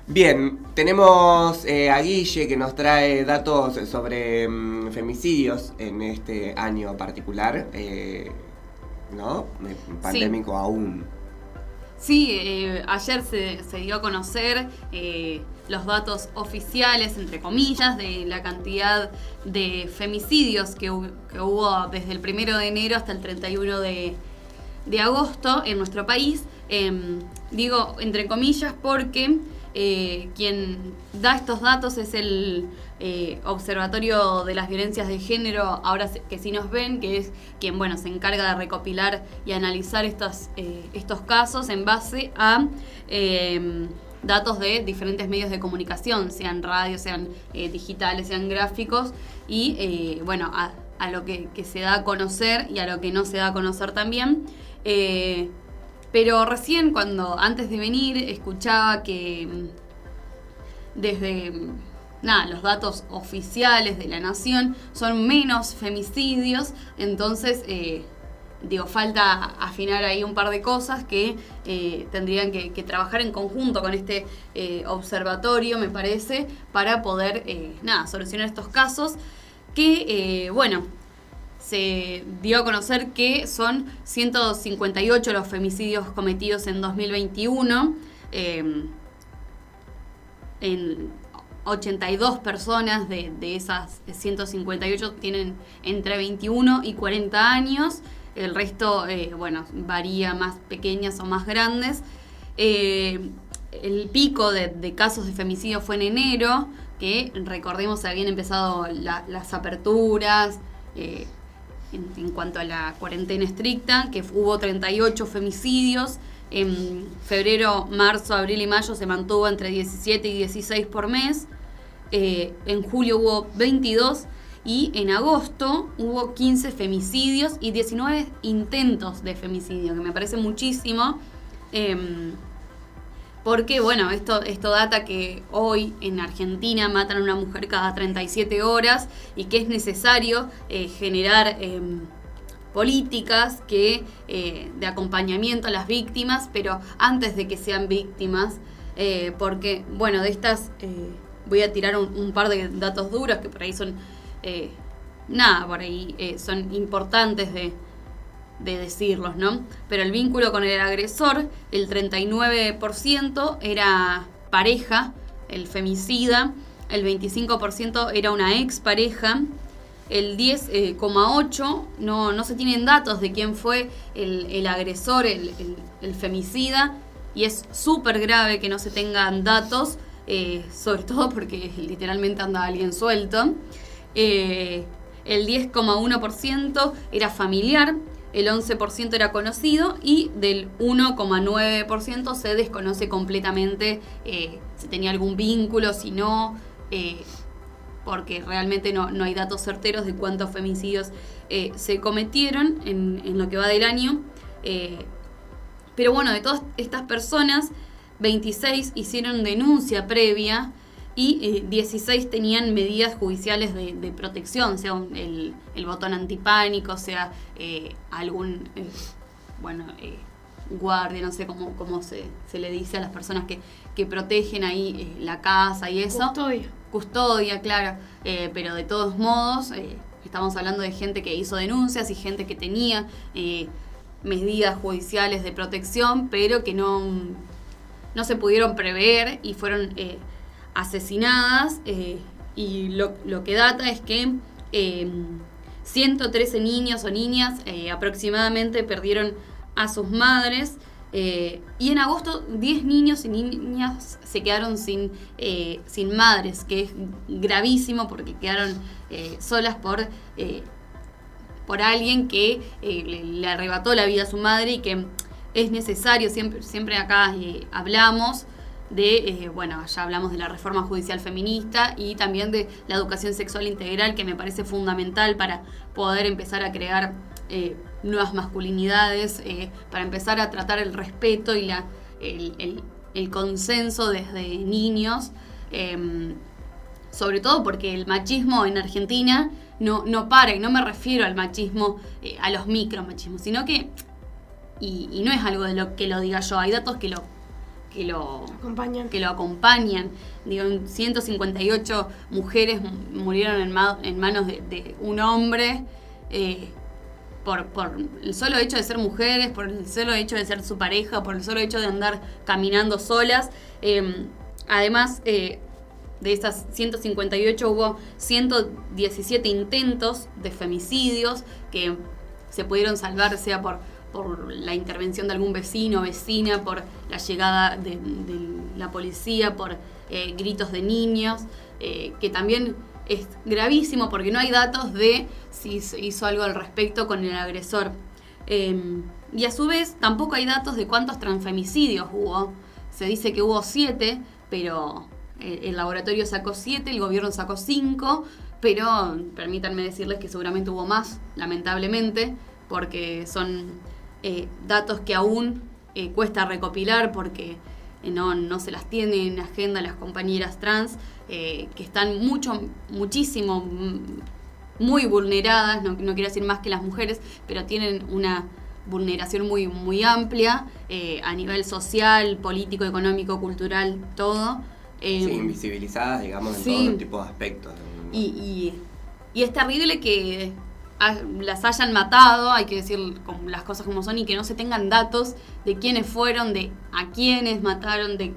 Bien, tenemos a Guille que nos trae datos sobre femicidios en este año particular, ¿no? Pandémico sí. Aún. Sí, ayer se dio a conocer los datos oficiales, entre comillas, de la cantidad de femicidios que hubo desde el 1 de enero hasta el 31 de agosto en nuestro país. Digo entre comillas porque quien da estos datos es el Observatorio de las Violencias de Género, ahora que sí nos ven, que es quien se encarga de recopilar y analizar estos casos en base a datos de diferentes medios de comunicación, sean radio, sean digitales, sean gráficos, y a lo que se da a conocer y a lo que no se da a conocer también. Pero recién antes de venir escuchaba que desde los datos oficiales de la nación son menos femicidios, entonces falta afinar ahí un par de cosas que tendrían que trabajar en conjunto con este observatorio, me parece, para poder solucionar estos casos que, se dio a conocer que son 158 los femicidios cometidos en 2021. En 82 personas de esas 158 tienen entre 21 y 40 años. El resto, varía, más pequeñas o más grandes. El pico de casos de femicidio fue en enero, que recordemos habían empezado las aperturas, en cuanto a la cuarentena estricta, que hubo 38 femicidios. En febrero, marzo, abril y mayo se mantuvo entre 17 y 16 por mes. En julio hubo 22 y en agosto hubo 15 femicidios y 19 intentos de femicidio, que me parece muchísimo. Porque, esto data que hoy en Argentina matan a una mujer cada 37 horas y que es necesario generar políticas de acompañamiento a las víctimas, pero antes de que sean víctimas, porque, de estas, voy a tirar un par de datos duros que por ahí son, son importantes de decirlos, ¿no? Pero el vínculo con el agresor, el 39% era pareja, el femicida, el 25% era una expareja, el 10,8% no se tienen datos de quién fue el agresor, el femicida, y es súper grave que no se tengan datos, sobre todo porque literalmente anda alguien suelto. El 10,1% era familiar, el 11% era conocido y del 1,9% se desconoce completamente si tenía algún vínculo, si no, porque realmente no hay datos certeros de cuántos femicidios se cometieron en lo que va del año. Pero de todas estas personas, 26 hicieron denuncia previa y 16 tenían medidas judiciales de protección, sea el botón antipánico, sea algún guardia, no sé cómo se le dice a las personas que protegen ahí la casa y eso. Custodia, claro. Pero de todos modos, estamos hablando de gente que hizo denuncias y gente que tenía medidas judiciales de protección, pero que no se pudieron prever y fueron asesinadas, y lo que data es que 113 niños o niñas aproximadamente perdieron a sus madres, y en agosto 10 niños y niñas se quedaron sin madres, que es gravísimo porque quedaron solas por alguien que le arrebató la vida a su madre, y que es necesario, siempre acá hablamos ya hablamos de la reforma judicial feminista y también de la educación sexual integral, que me parece fundamental para poder empezar a crear nuevas masculinidades, para empezar a tratar el respeto y el consenso desde niños, sobre todo porque el machismo en Argentina no para, y no me refiero al machismo, a los micromachismos, sino que, y no es algo de lo que lo diga yo, hay datos que que lo acompañan. Digo, 158 mujeres murieron en manos de un hombre por el solo hecho de ser mujeres, por el solo hecho de ser su pareja, por el solo hecho de andar caminando solas. Además, de esas 158 hubo 117 intentos de femicidios que se pudieron salvar, sea por la intervención de algún vecino o vecina, por la llegada de la policía, por gritos de niños, que también es gravísimo porque no hay datos de si se hizo algo al respecto con el agresor. Y a su vez tampoco hay datos de cuántos transfemicidios hubo. Se dice que hubo 7, pero el laboratorio sacó 7, el gobierno sacó 5, pero permítanme decirles que seguramente hubo más, lamentablemente, porque son datos que aún cuesta recopilar porque no se las tiene en agenda las compañeras trans, que están muchísimo, muy vulneradas, no quiero decir más que las mujeres, pero tienen una vulneración muy, muy amplia a nivel social, político, económico, cultural, todo. Sí, invisibilizadas, digamos, en todo tipo de aspectos. Y es terrible que las hayan matado, hay que decir las cosas como son, y que no se tengan datos de quiénes fueron, de a quiénes mataron, de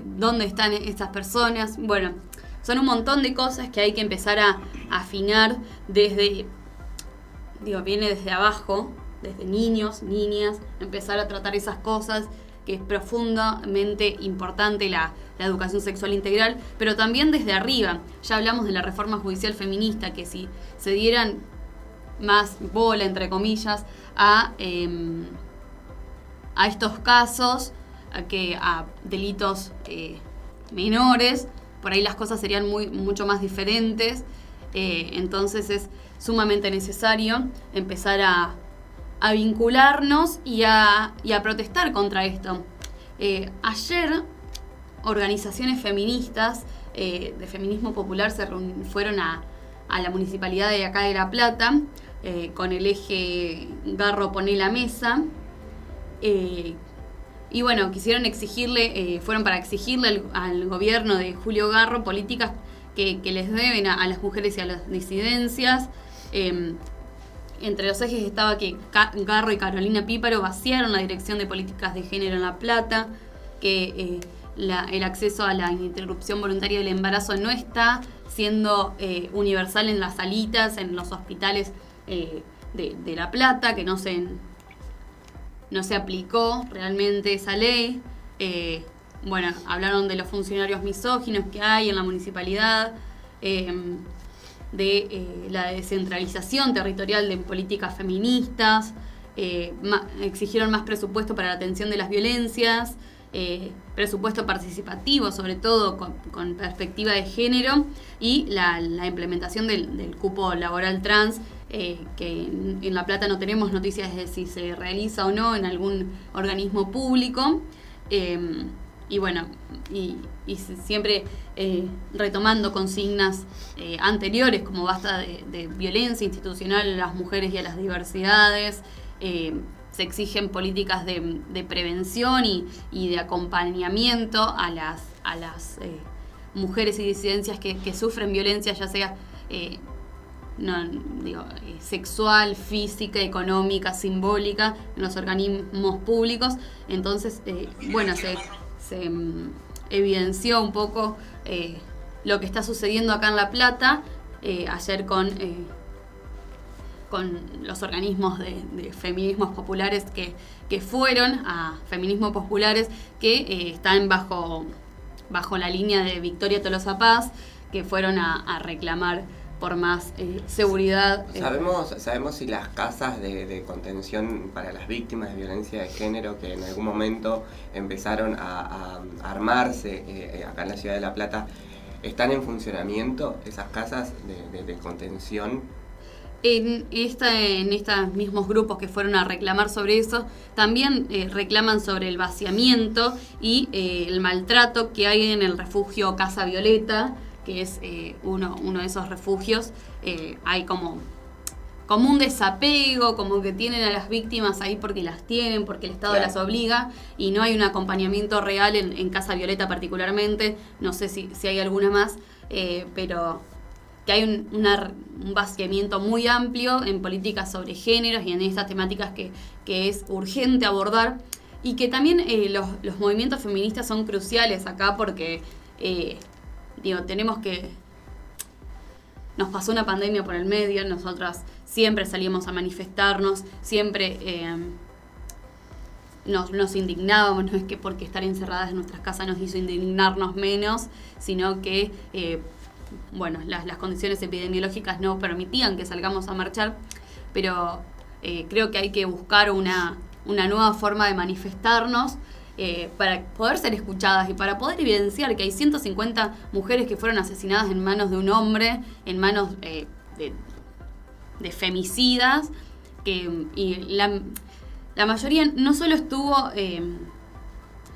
dónde están estas personas. Bueno, son un montón de cosas que hay que empezar a afinar viene desde abajo, desde niños, niñas, empezar a tratar esas cosas, que es profundamente importante la educación sexual integral, pero también desde arriba. Ya hablamos de la reforma judicial feminista, que si se dieran más bola, entre comillas, a estos casos, a delitos menores, por ahí las cosas serían mucho más diferentes. Entonces es sumamente necesario empezar a vincularnos y a protestar contra esto. Ayer, organizaciones feministas de feminismo popular fueron a la municipalidad de acá de La Plata, con el eje Garro Poné la Mesa, y bueno, fueron para exigirle al gobierno de Julio Garro políticas que les deben a las mujeres y a las disidencias. Entre los ejes estaba que Garro y Carolina Píparo vaciaron la Dirección de Políticas de Género en La Plata, que el acceso a la interrupción voluntaria del embarazo no está siendo universal en las salitas, en los hospitales de La Plata, que no se aplicó realmente esa ley. Bueno, hablaron de los funcionarios misóginos que hay en la municipalidad, de la descentralización territorial de políticas feministas, exigieron más presupuesto para la atención de las violencias, presupuesto participativo, sobre todo con perspectiva de género, y la implementación del cupo laboral trans, que en La Plata no tenemos noticias de si se realiza o no en algún organismo público. Y bueno, y siempre retomando consignas anteriores, como basta de violencia institucional a las mujeres y a las diversidades. Se exigen políticas de prevención y de acompañamiento a las mujeres y disidencias que sufren violencia, ya sea sexual, física, económica, simbólica, en los organismos públicos. Entonces, se evidenció un poco lo que está sucediendo acá en La Plata, ayer con los organismos de feminismos populares que fueron a feminismos populares que están bajo la línea de Victoria Tolosa Paz, que fueron a reclamar por más seguridad. ¿Sabemos si las casas de contención para las víctimas de violencia de género, que en algún momento empezaron a armarse acá en la ciudad de La Plata, están en funcionamiento, esas casas de contención? En estos mismos grupos que fueron a reclamar sobre eso, también reclaman sobre el vaciamiento y el maltrato que hay en el refugio Casa Violeta, que es uno de esos refugios. Hay como como un desapego, como que tienen a las víctimas ahí porque las tienen, porque el Estado las obliga, y no hay un acompañamiento real en Casa Violeta particularmente, no sé si hay alguna más, pero que hay un vaciamiento muy amplio en políticas sobre géneros y en estas temáticas que es urgente abordar, y que también los movimientos feministas son cruciales acá porque, tenemos que... Nos pasó una pandemia por el medio, nosotras siempre salimos a manifestarnos, siempre nos indignábamos, no es que porque estar encerradas en nuestras casas nos hizo indignarnos menos, sino que, las condiciones epidemiológicas no permitían que salgamos a marchar, pero creo que hay que buscar una nueva forma de manifestarnos, para poder ser escuchadas y para poder evidenciar que hay 150 mujeres que fueron asesinadas en manos de un hombre, en manos de femicidas, y la mayoría no solo estuvo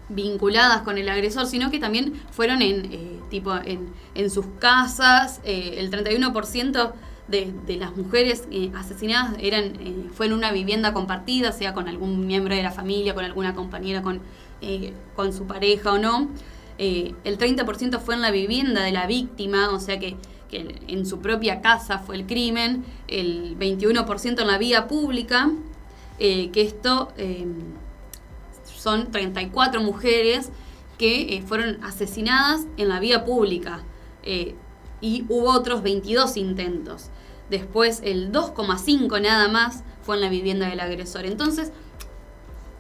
vinculadas con el agresor, sino que también fueron en sus casas. El 31% de las mujeres asesinadas fue en una vivienda compartida, sea con algún miembro de la familia, con alguna compañera, con su pareja o no. El 30% fue en la vivienda de la víctima, o sea que en su propia casa fue el crimen. El 21% en la vía pública, que esto son 34 mujeres que fueron asesinadas en la vía pública, y hubo otros 22 intentos. Después el 2,5 nada más fue en la vivienda del agresor. Entonces,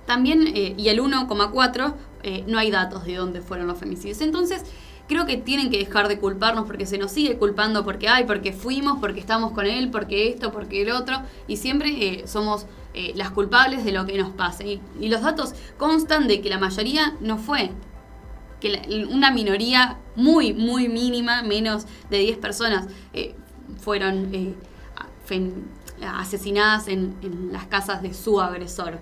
también, y el 1,4, no hay datos de dónde fueron los femicidios. Entonces, creo que tienen que dejar de culparnos porque se nos sigue culpando porque fuimos, porque estamos con él, porque esto, porque el otro, y siempre somos las culpables de lo que nos pase. Y los datos constan de que la mayoría no fue, que una minoría muy, muy mínima, menos de 10 personas, fueron asesinadas en las casas de su agresor.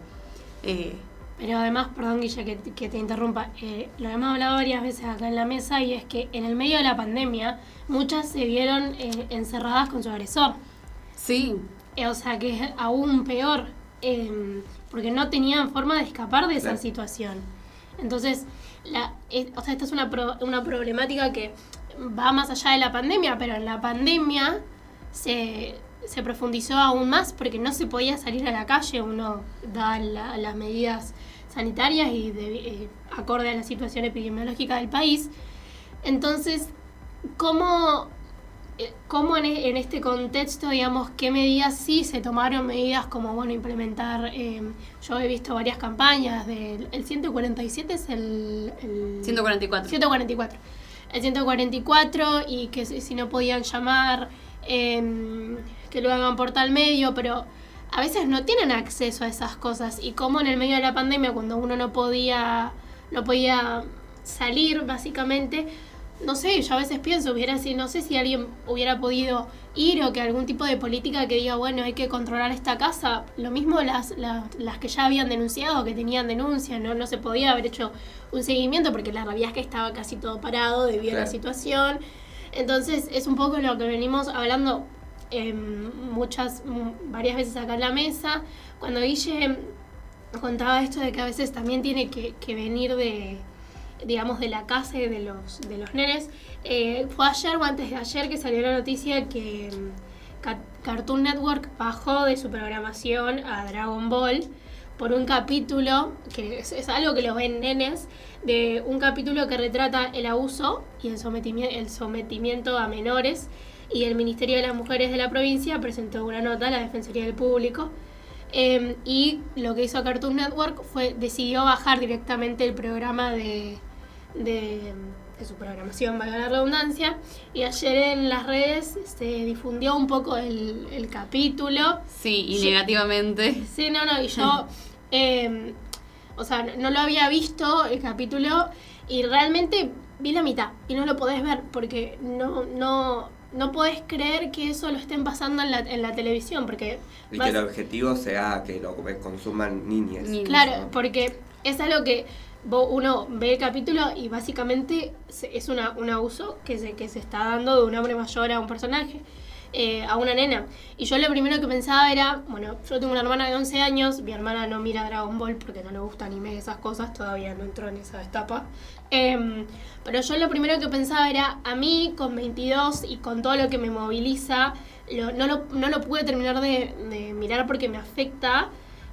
Pero además, perdón Guille que te interrumpa, lo hemos hablado varias veces acá en la mesa, y es que en el medio de la pandemia muchas se vieron encerradas con su agresor. Sí. O sea que es aún peor, porque no tenían forma de escapar de esa situación. Entonces, esta es una problemática que va más allá de la pandemia, pero en la pandemia se profundizó aún más porque no se podía salir a la calle, uno da las medidas sanitarias y acorde a la situación epidemiológica del país. Entonces, ¿cómo en este contexto, digamos, qué medidas sí se tomaron? Medidas como, implementar, yo he visto varias campañas el 147 es el 144. 144. El 144, y que si no podían llamar, que lo hagan por tal medio, pero a veces no tienen acceso a esas cosas. Y como en el medio de la pandemia, cuando uno no podía salir, básicamente, no sé, yo a veces pienso, no sé si alguien hubiera podido ir, o que algún tipo de política que diga, hay que controlar esta casa. Lo mismo las que ya habían denunciado, que tenían denuncia, no se podía haber hecho un seguimiento, porque la realidad es que estaba casi todo parado debido a la situación. Entonces es un poco lo que venimos hablando varias veces acá en la mesa. Cuando Guille contaba esto de que a veces también tiene que venir de la casa y de los nenes, fue ayer o antes de ayer que salió la noticia que Cartoon Network bajó de su programación a Dragon Ball por un capítulo, que es algo que lo ven nenes, de un capítulo que retrata el abuso y el sometimiento a menores, y el Ministerio de las Mujeres de la provincia presentó una nota a la Defensoría del Público, y lo que hizo Cartoon Network decidió bajar directamente el programa de su programación, valga la redundancia, y ayer en las redes se difundió un poco el capítulo. Sí, y negativamente. Sí, y yo no lo había visto el capítulo, y realmente vi la mitad y no lo podés ver porque no podés creer que eso lo estén pasando en la televisión, porque y que el objetivo sea que lo consuman niñas. Claro, porque es algo que uno ve el capítulo y básicamente es un abuso que se está dando de un hombre mayor a un personaje. a una nena. Y yo lo primero que pensaba era, bueno, yo tengo una hermana de 11 años, mi hermana no mira Dragon Ball porque no le gusta anime y esas cosas, todavía no entró en esa etapa. Pero yo lo primero que pensaba era, a mí con 22 y con todo lo que me moviliza, no lo pude terminar de mirar porque me afecta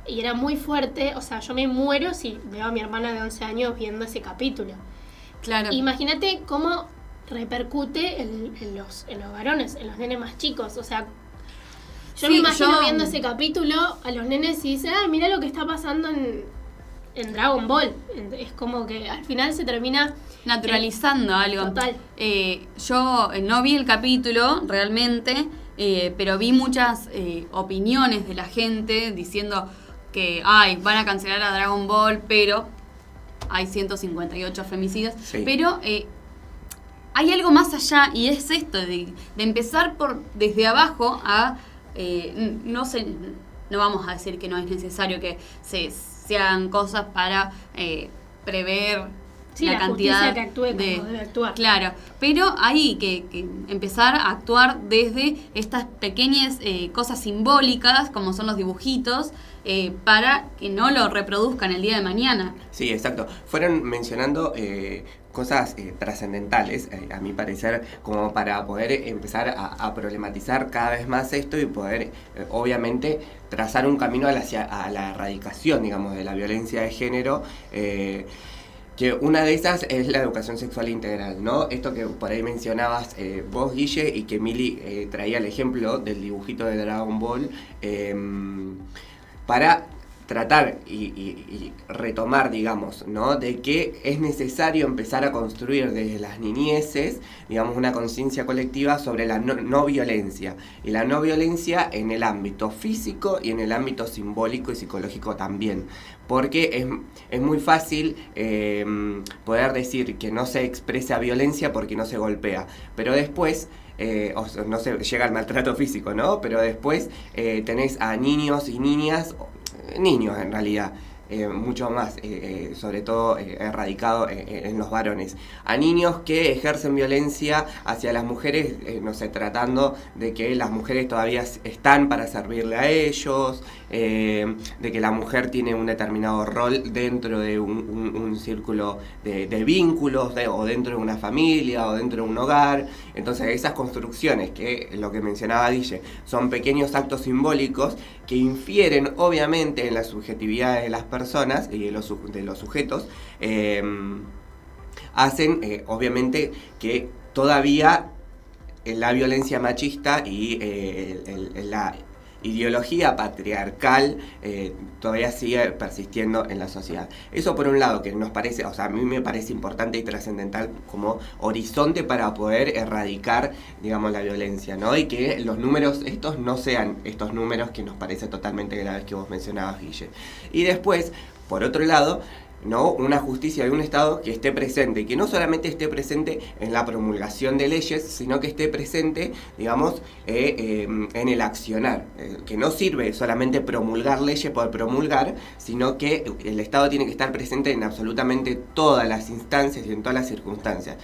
y era muy fuerte. O sea, yo me muero si veo a mi hermana de 11 años viendo ese capítulo. Claro. Imagínate cómo repercute en los varones, en los nenes más chicos. O sea, yo me imagino viendo ese capítulo a los nenes y dicen, mira lo que está pasando en Dragon Ball. Es como que al final se termina naturalizando algo. Total. Yo no vi el capítulo realmente, pero vi muchas opiniones de la gente diciendo que van a cancelar a Dragon Ball, pero hay 158 femicidios. Sí. Pero hay algo más allá, y es esto de empezar desde abajo a no vamos a decir que no es necesario que se hagan cosas para prever la cantidad que actúe como debe actuar. Claro, pero hay que empezar a actuar desde estas pequeñas cosas simbólicas, como son los dibujitos, para que no lo reproduzcan el día de mañana. Sí, exacto. Fueron mencionando cosas trascendentales, a mi parecer, como para poder empezar a problematizar cada vez más esto y poder, obviamente, trazar un camino a la erradicación, digamos, de la violencia de género. Que una de esas es la educación sexual integral, ¿no? Esto que por ahí mencionabas vos, Guille, y que Mili traía el ejemplo del dibujito de Dragon Ball, para tratar y retomar, digamos, ¿no? De que es necesario empezar a construir desde las niñeces, digamos, una conciencia colectiva sobre la no violencia. Y la no violencia en el ámbito físico y en el ámbito simbólico y psicológico también. Porque es muy fácil poder decir que no se expresa violencia porque no se golpea. Pero después, no se llega al maltrato físico, ¿no? Pero después tenés a niños y niñas, niños en realidad, mucho más, sobre todo erradicado en los varones, a niños que ejercen violencia hacia las mujeres, no sé, tratando de que las mujeres todavía están para servirle a ellos, de que la mujer tiene un determinado rol dentro de un círculo de vínculos, o dentro de una familia, o dentro de un hogar. Entonces esas construcciones, que lo que mencionaba Guille, son pequeños actos simbólicos que infieren obviamente en la subjetividad de las personas y de los sujetos, hacen obviamente que todavía la violencia machista y la ideología patriarcal todavía sigue persistiendo en la sociedad. Eso por un lado, que nos parece, o sea, a mí me parece importante y trascendental como horizonte para poder erradicar, digamos, la violencia, ¿no? Y que los números estos no sean estos números que nos parece totalmente graves que vos mencionabas, Guille. Y después, por otro lado, ¿no? Una justicia de un Estado que esté presente, y que no solamente esté presente en la promulgación de leyes, sino que esté presente, digamos, en el accionar, que no sirve solamente promulgar leyes por promulgar, sino que el Estado tiene que estar presente en absolutamente todas las instancias y en todas las circunstancias.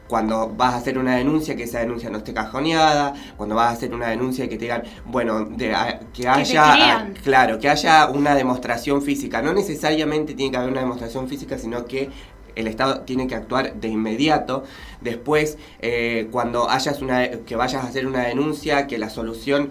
Cuando vas a hacer una denuncia, que esa denuncia no esté cajoneada. Cuando vas a hacer una denuncia, que te digan, bueno, que haya una demostración física. No necesariamente tiene que haber una demostración física, sino que el Estado tiene que actuar de inmediato. Después, cuando que vayas a hacer una denuncia, que la solución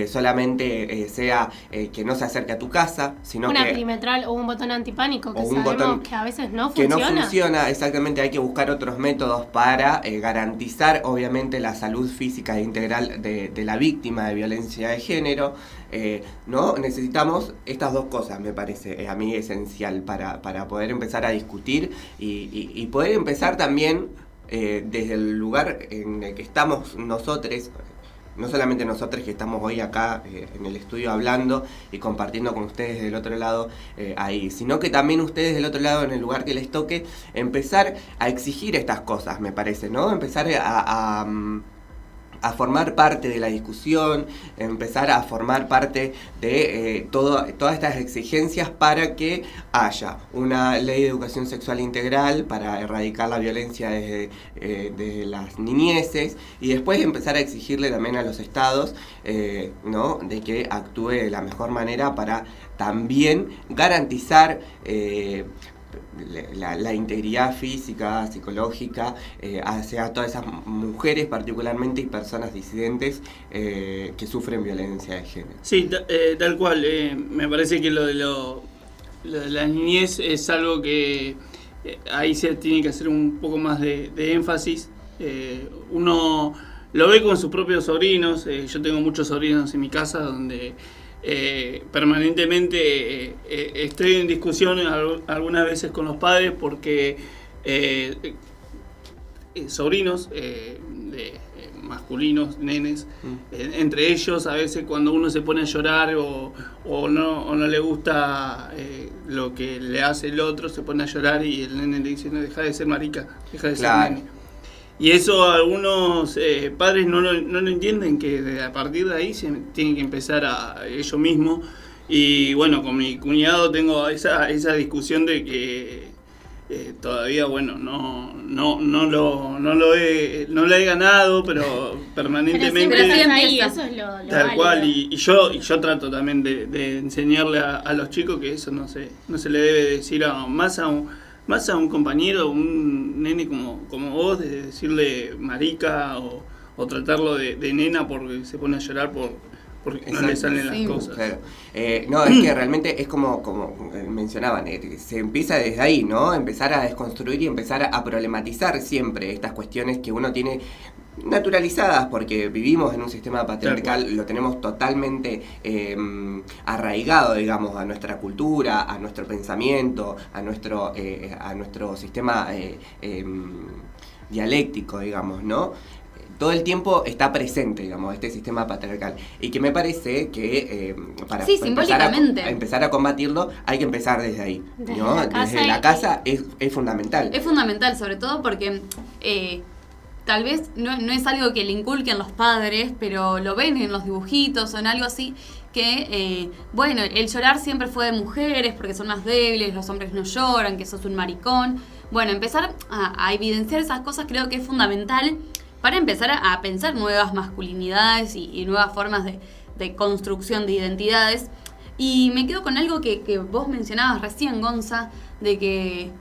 solamente sea que no se acerque a tu casa, sino una que perimetral o un botón antipánico, que sabemos botón que a veces no funciona. Que no funciona, exactamente. Hay que buscar otros métodos para garantizar, obviamente, la salud física e integral de la víctima de violencia de género. ¿No? Necesitamos estas dos cosas, me parece a mí esencial para poder empezar a discutir y poder empezar también desde el lugar en el que estamos nosotros, no solamente nosotros que estamos hoy acá en el estudio hablando y compartiendo con ustedes del otro lado ahí, sino que también ustedes del otro lado, en el lugar que les toque, empezar a exigir estas cosas, me parece, ¿no? Empezar a formar parte de la discusión, empezar a formar parte de todas estas exigencias para que haya una ley de educación sexual integral para erradicar la violencia desde las niñeces, y después empezar a exigirle también a los estados ¿no? de que actúe de la mejor manera para también garantizar la integridad física, psicológica, hacia todas esas mujeres particularmente y personas disidentes que sufren violencia de género. Sí, tal cual. Me parece que lo de la niñez es algo que ahí se tiene que hacer un poco más de énfasis. Uno lo ve con sus propios sobrinos. Yo tengo muchos sobrinos en mi casa donde permanentemente estoy en discusión algunas veces con los padres porque sobrinos masculinos, nenes, entre ellos a veces cuando uno se pone a llorar o no le gusta lo que le hace el otro, se pone a llorar y el nene le dice: no, deja de ser marica, deja de ser nene. Y eso algunos padres no lo entienden, que a partir de ahí se tienen que empezar a ellos mismos. Y bueno, con mi cuñado tengo esa discusión de que todavía, bueno, no lo he ganado, pero permanentemente. Pero siempre ahí, eso es lo tal válido. cual, y yo trato también de enseñarle a los chicos que eso no se le debe decir más a un compañero, un nene como vos, de decirle marica o tratarlo de nena porque se pone a llorar porque no le salen las cosas. Claro. No, es que realmente es como mencionaban, se empieza desde ahí, ¿no? Empezar a desconstruir y empezar a problematizar siempre estas cuestiones que uno tiene naturalizadas porque vivimos en un sistema patriarcal, lo tenemos totalmente arraigado, digamos, a nuestra cultura, a nuestro pensamiento, a nuestro sistema dialéctico, digamos, ¿no? Todo el tiempo está presente, digamos, este sistema patriarcal. Y que me parece que para empezar a combatirlo hay que empezar desde ahí, ¿no? Desde la casa es fundamental. Es fundamental, sobre todo porque tal vez no es algo que le inculquen los padres, pero lo ven en los dibujitos o en algo así, que, bueno, el llorar siempre fue de mujeres porque son más débiles, los hombres no lloran, que sos un maricón. Bueno, empezar a evidenciar esas cosas creo que es fundamental para empezar a pensar nuevas masculinidades y nuevas formas de construcción de identidades. Y me quedo con algo que vos mencionabas recién, Gonza, de que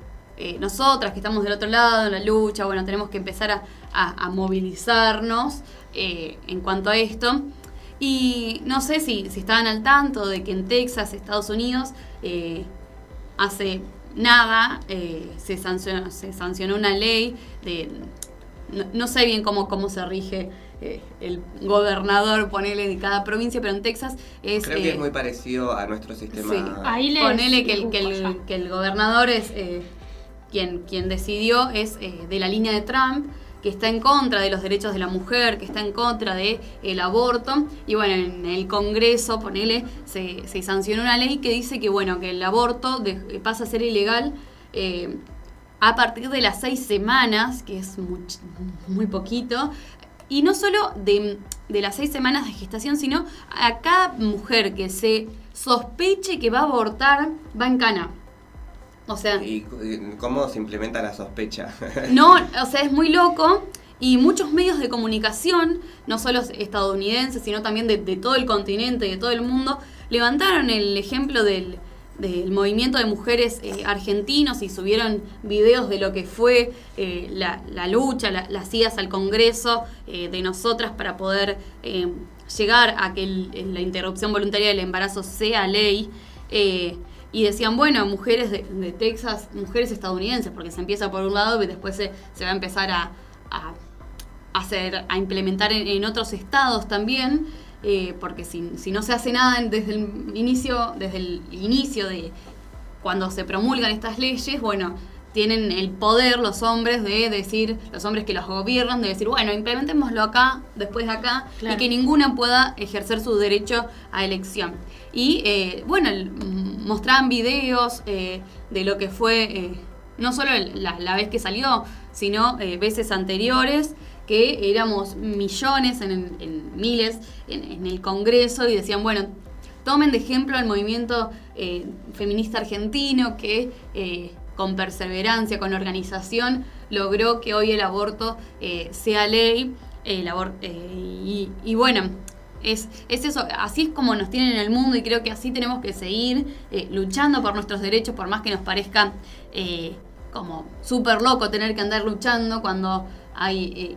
nosotras que estamos del otro lado en la lucha, bueno, tenemos que empezar a movilizarnos en cuanto a esto. Y no sé si estaban al tanto de que en Texas, Estados Unidos, hace nada se sancionó una ley de... No sé bien cómo se rige el gobernador, ponele, de cada provincia, pero en Texas es... Creo que es muy parecido a nuestro sistema. Sí. Ponele que el gobernador es quien decidió, es de la línea de Trump, que está en contra de los derechos de la mujer, que está en contra del aborto. Y bueno, en el Congreso, ponele, se sancionó una ley que dice que, bueno, que el aborto pasa a ser ilegal a partir de las 6 semanas, que es muy poquito, y no solo de las 6 semanas de gestación, sino a cada mujer que se sospeche que va a abortar, va en cana. O sea... ¿Y cómo se implementa la sospecha? No, o sea, es muy loco, y muchos medios de comunicación, no solo estadounidenses, sino también de todo el continente, de todo el mundo, levantaron el ejemplo del movimiento de mujeres argentinos y subieron videos de lo que fue la lucha, las idas al Congreso de nosotras para poder llegar a que la interrupción voluntaria del embarazo sea ley. Y decían, bueno, mujeres de Texas, mujeres estadounidenses, porque se empieza por un lado y después se va a empezar a implementar en otros estados también. Porque si no se hace nada desde el inicio de cuando se promulgan estas leyes, bueno, tienen el poder los hombres de decir, los hombres que los gobiernan, de decir, bueno, implementémoslo acá, después de acá, claro, y que ninguna pueda ejercer su derecho a elección. Y bueno, mostraban videos de lo que fue, no solo la vez que salió, sino veces anteriores, que éramos millones, en miles, en el Congreso, y decían, bueno, tomen de ejemplo el movimiento feminista argentino que con perseverancia, con organización, logró que hoy el aborto sea ley. Y bueno, es eso, así es como nos tienen en el mundo, y creo que así tenemos que seguir luchando por nuestros derechos, por más que nos parezca como súper loco tener que andar luchando cuando hay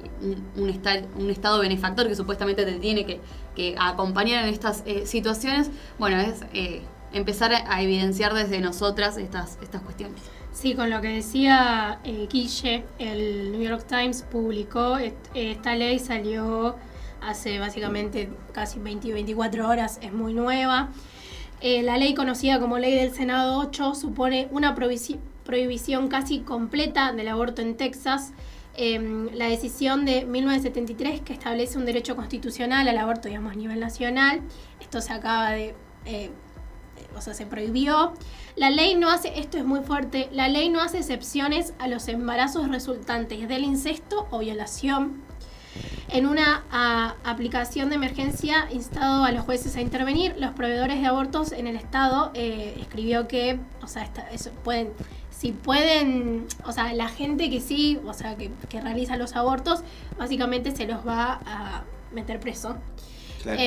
un Estado benefactor que supuestamente te tiene que acompañar en estas situaciones. Bueno, es empezar a evidenciar desde nosotras estas cuestiones. Sí, con lo que decía Guille, el New York Times publicó, esta ley salió hace básicamente casi 24 horas, es muy nueva. La ley conocida como Ley del Senado 8 supone una prohibición casi completa del aborto en Texas. La decisión de 1973 que establece un derecho constitucional al aborto, digamos, a nivel nacional. Esto se acaba de... se prohibió. La ley no hace, esto es muy fuerte, la ley no hace excepciones a los embarazos resultantes del incesto o violación. En una aplicación de emergencia instado a los jueces a intervenir, los proveedores de abortos en el Estado escribió que, si pueden, la gente que sí, que realiza los abortos, básicamente se los va a meter preso. Claro.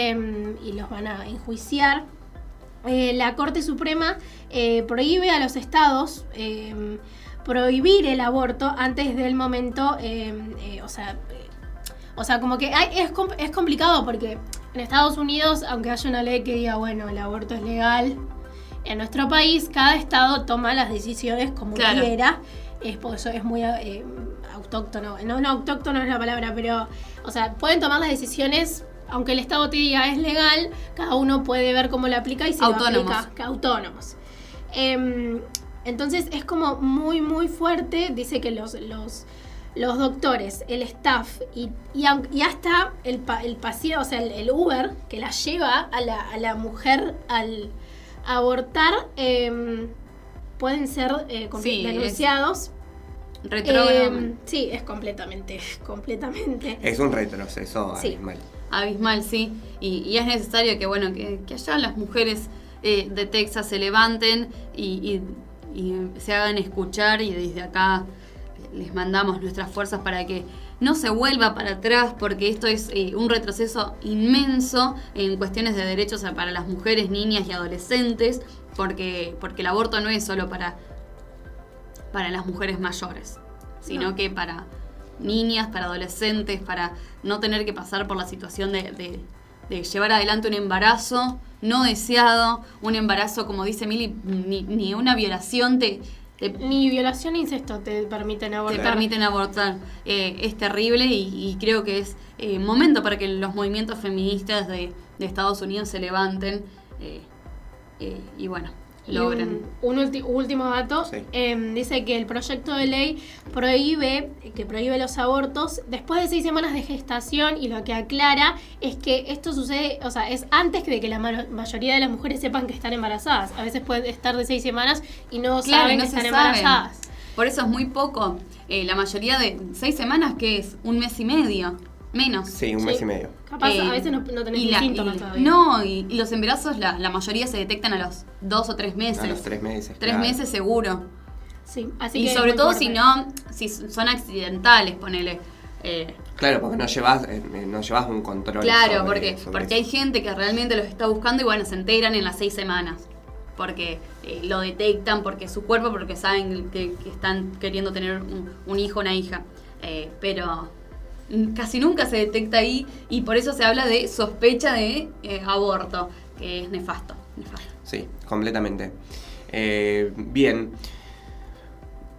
Y los van a enjuiciar. La Corte Suprema prohíbe a los estados prohibir el aborto antes del momento, como que es complicado porque en Estados Unidos, aunque haya una ley que diga, bueno, el aborto es legal, en nuestro país cada estado toma las decisiones como quiera, por eso es muy autóctono, no autóctono es la palabra, pero, pueden tomar las decisiones. Aunque el Estado te diga es legal, cada uno puede ver cómo lo aplica y si lo aplica. Autónomos. Entonces es como muy, muy fuerte. Dice que los doctores, el staff y hasta el paciente, el Uber que la lleva a la mujer al abortar, pueden ser denunciados. Retrógrado. Sí, es completamente. Es un retroceso abismal. Abismal, sí. Y es necesario que allá las mujeres de Texas se levanten y se hagan escuchar, y desde acá les mandamos nuestras fuerzas para que no se vuelva para atrás, porque esto es un retroceso inmenso en cuestiones de derechos para las mujeres, niñas y adolescentes, porque el aborto no es solo para las mujeres mayores, sino que para niñas, para adolescentes, para no tener que pasar por la situación de llevar adelante un embarazo no deseado, un embarazo, como dice Mili, ni una violación ni violación ni incesto te permiten abortar. Te permiten abortar. Es terrible y creo que es momento para que los movimientos feministas de Estados Unidos se levanten y logren. Un último dato, sí. Dice que el proyecto de ley prohíbe los abortos después de 6 semanas de gestación, y lo que aclara es que esto sucede, es antes de que la mayoría de las mujeres sepan que están embarazadas. A veces pueden estar de 6 semanas y no saben que están embarazadas. Por eso es muy poco. La mayoría de 6 semanas, que es 1 mes y medio. Menos. Sí, un mes y medio. Capaz a veces no tenés ni síntomas todavía. No, y los embarazos, la mayoría se detectan a los 2 o 3 meses. A los 3 meses. 3 meses seguro. Sí, así y que sobre todo si son accidentales, ponele. Claro, porque no llevas un control. Claro, porque hay gente que realmente los está buscando y se enteran en las 6 semanas. Porque lo detectan, porque su cuerpo, porque saben que están queriendo tener un hijo o una hija. Pero casi nunca se detecta ahí, y por eso se habla de sospecha de aborto, que es nefasto. Sí, completamente. Bien.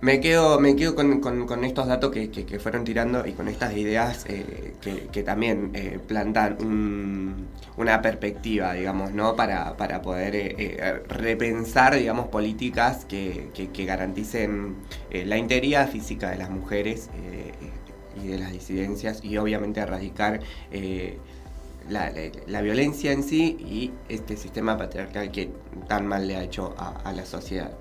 Me quedo con estos datos que fueron tirando, y con estas ideas que también plantan una perspectiva, digamos, ¿no? Para poder repensar, digamos, políticas que garanticen la integridad física de las mujeres y de las disidencias, y obviamente erradicar la violencia en sí y este sistema patriarcal que tan mal le ha hecho a la sociedad.